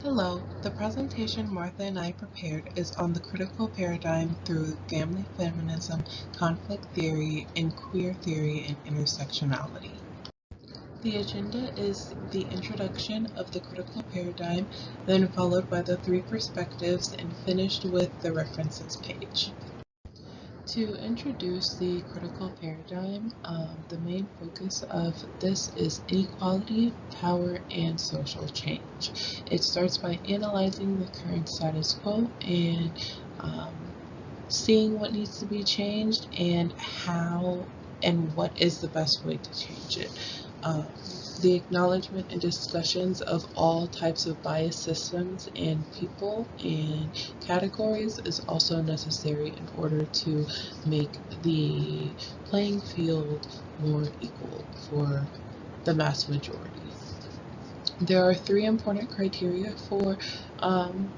Hello, the presentation Martha and I prepared is on the critical paradigm through family feminism, conflict theory, and queer theory and intersectionality. The agenda is the introduction of the critical paradigm, then followed by the three perspectives and finished with the references page. To introduce the critical paradigm, the main focus of this is inequality, power, and social change. It starts by analyzing the current status quo and um, seeing what needs to be changed and how and what is the best way to change it. Um, the acknowledgement and discussions of all types of bias systems and people and categories is also necessary in order to make the playing field more equal for the mass majority. There are three important criteria for um,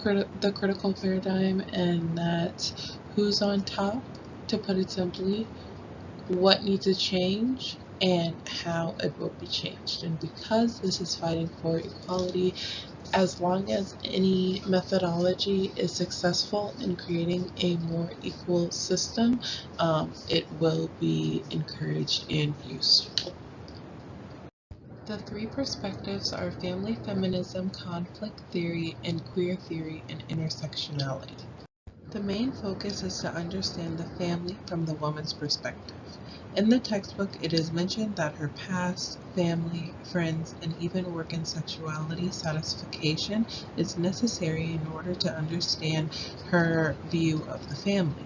the critical paradigm, and that's who's on top, to put it simply, what needs to change, and how it will be changed. And because this is fighting for equality, as long as any methodology is successful in creating a more equal system, it will be encouraged and useful. The three perspectives are family feminism, conflict theory, and queer theory and intersectionality. The main focus is to understand the family from the woman's perspective. In the textbook, it is mentioned that her past, family, friends, and even work and sexuality satisfaction is necessary in order to understand her view of the family.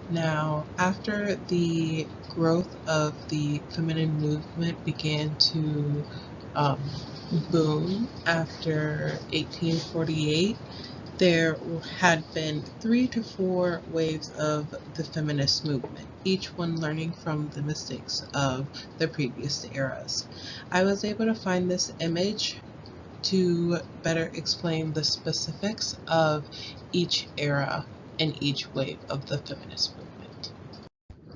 Now, after the growth of the feminine movement began to um, boom after 1848, there had been 3 to 4 waves of the feminist movement, each one learning from the mistakes of the previous eras. I was able to find this image to better explain the specifics of each era and each wave of the feminist movement.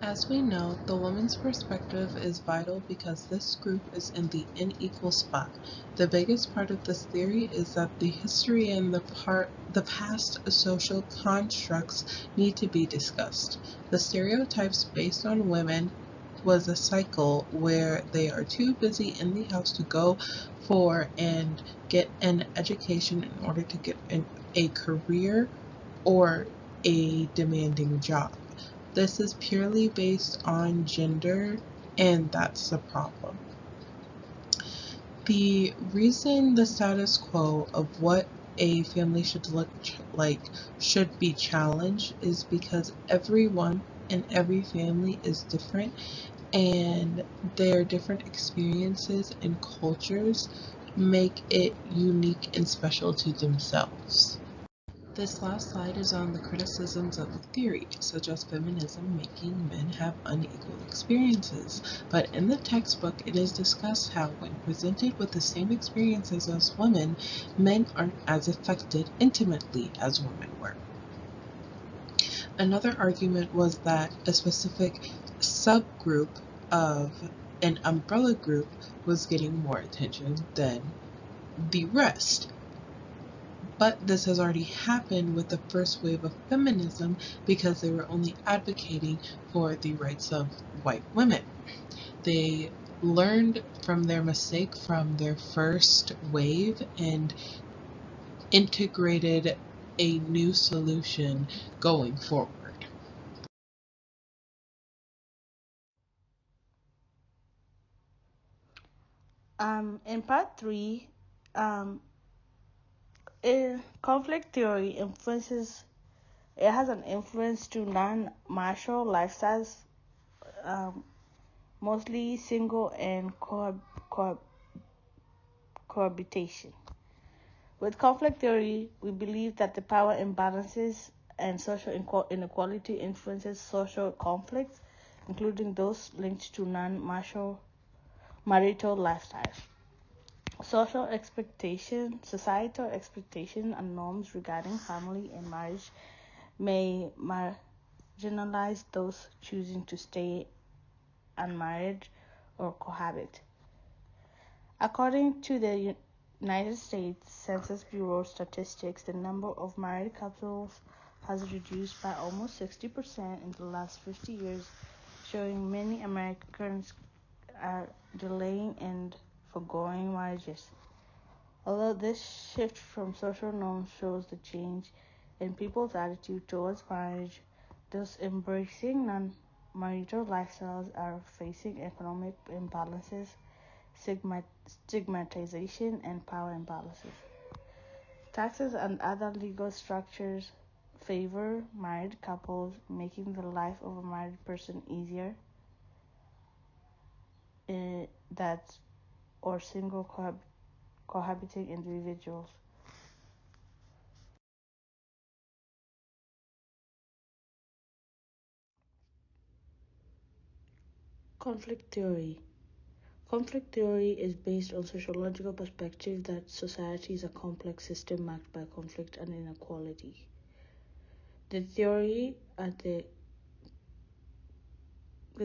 As we know, the woman's perspective is vital because this group is in the unequal spot. The biggest part of this theory is that the history and the past social constructs need to be discussed. The stereotypes based on women was a cycle where they are too busy in the house to go for and get an education in order to get a career or a demanding job. This is purely based on gender, and that's the problem. The reason the status quo of what a family should look like should be challenged is because everyone in every family is different, and their different experiences and cultures make it unique and special to themselves. This last slide is on the criticisms of the theory, such as feminism making men have unequal experiences. But in the textbook, it is discussed how, when presented with the same experiences as women, men aren't as affected intimately as women were. Another argument was that a specific subgroup of an umbrella group was getting more attention than the rest. But this has already happened with the first wave of feminism because they were only advocating for the rights of white women. They learned from their mistake from their first wave and integrated a new solution going forward. In part three, um, conflict theory influences. It has an influence to non-martial lifestyles, um, mostly single and cohabitation. With conflict theory, we believe that the power imbalances and social inequality influences social conflicts, including those linked to non-martial marital lifestyles. Societal expectation, and norms regarding family and marriage may marginalize those choosing to stay unmarried or cohabit. According to the United States Census Bureau statistics, the number of married couples has reduced by almost 60% in the last 50 years, showing many Americans are delaying and foregoing marriages. Although this shift from social norms shows the change in people's attitude towards marriage, those embracing non-marital lifestyles are facing economic imbalances, stigmatization, and power imbalances. Taxes and other legal structures favor married couples, making the life of a married person easier that or single cohabiting individuals. Conflict theory. Conflict theory is based on sociological perspective that society is a complex system marked by conflict and inequality. The theory at the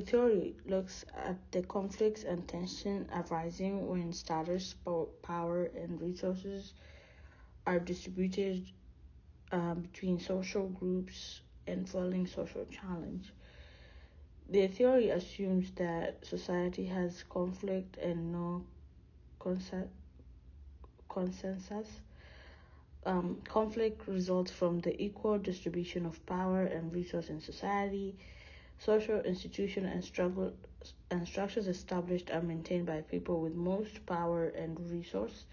theory looks at the conflicts and tension arising when status, power, and resources are distributed between social groups and following social challenge. The theory assumes that society has conflict and no consensus. Conflict results from the equal distribution of power and resource in society. Social institutions and structures established are maintained by people with most power and resource.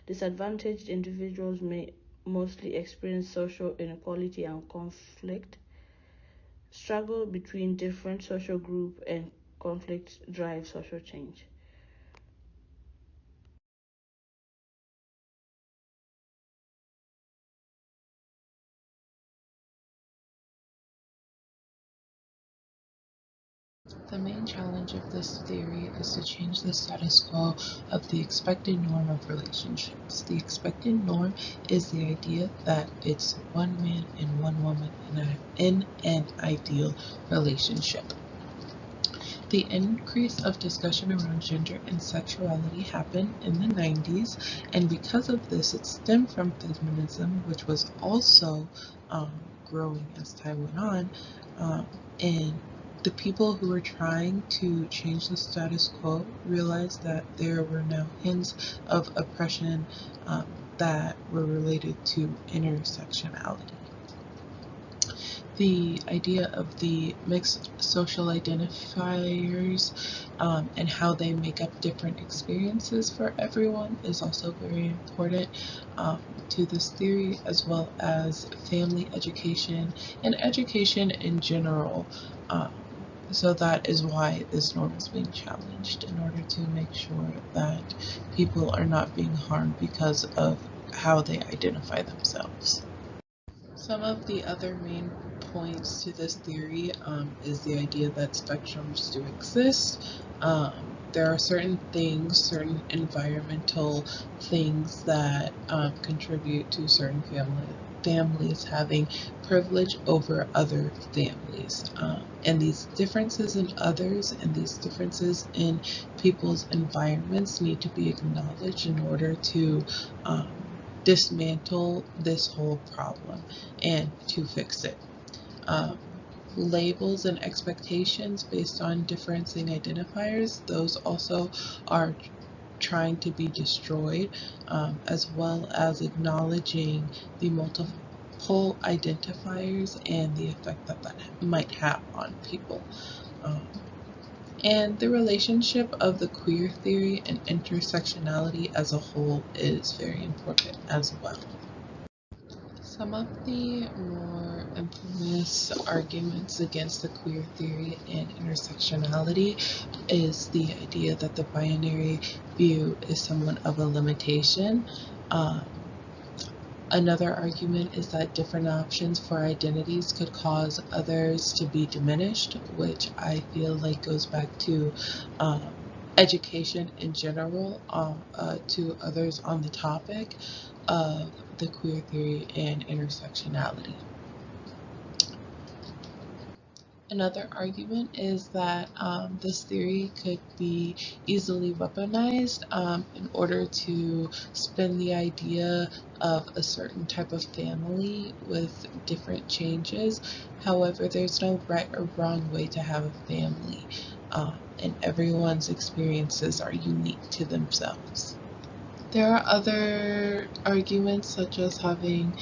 Disadvantaged individuals may mostly experience social inequality and conflict. Struggle between different social groups and conflict drive social change. The main challenge of this theory is to change the status quo of the expected norm of relationships. The expected norm is the idea that it's one man and one woman in an ideal relationship. The increase of discussion around gender and sexuality happened in the 90s, and because of this, it stemmed from feminism, which was also growing as time went on. And the people who were trying to change the status quo realized that there were now hints of oppression that were related to intersectionality. The idea of the mixed social identifiers and how they make up different experiences for everyone is also very important to this theory, as well as family education and education in general. So that is why this norm is being challenged, in order to make sure that people are not being harmed because of how they identify themselves. Some of the other main points to this theory is the idea that spectrums do exist. There are certain things, certain environmental things that contribute to certain families having privilege over other families. And these differences in others and these differences in people's environments need to be acknowledged in order to dismantle this whole problem and to fix it. Um, Labels and expectations based on differencing identifiers, those also are trying to be destroyed, as well as acknowledging the multiple identifiers and the effect that that might have on people. Um, and the relationship of the queer theory and intersectionality as a whole is very important as well. Some of the more infamous arguments against the queer theory and intersectionality is the idea that the binary view is somewhat of a limitation. Um, Another argument is that different options for identities could cause others to be diminished, which I feel like goes back to um, education in general, to others on the topic of the queer theory and intersectionality. Another argument is that this theory could be easily weaponized in order to spin the idea of a certain type of family with different changes. However, there's no right or wrong way to have a family, and everyone's experiences are unique to themselves. There are other arguments, such as having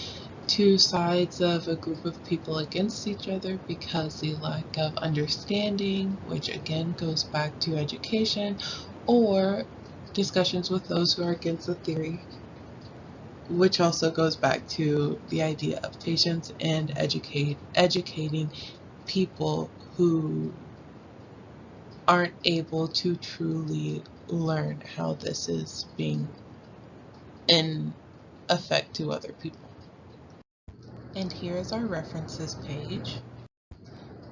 two sides of a group of people against each other because the lack of understanding, which again goes back to education, or discussions with those who are against the theory, which also goes back to the idea of patience and educating people who aren't able to truly learn how this is being in effect to other people. And here is our references page,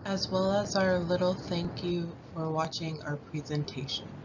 as well as our little thank you for watching our presentation.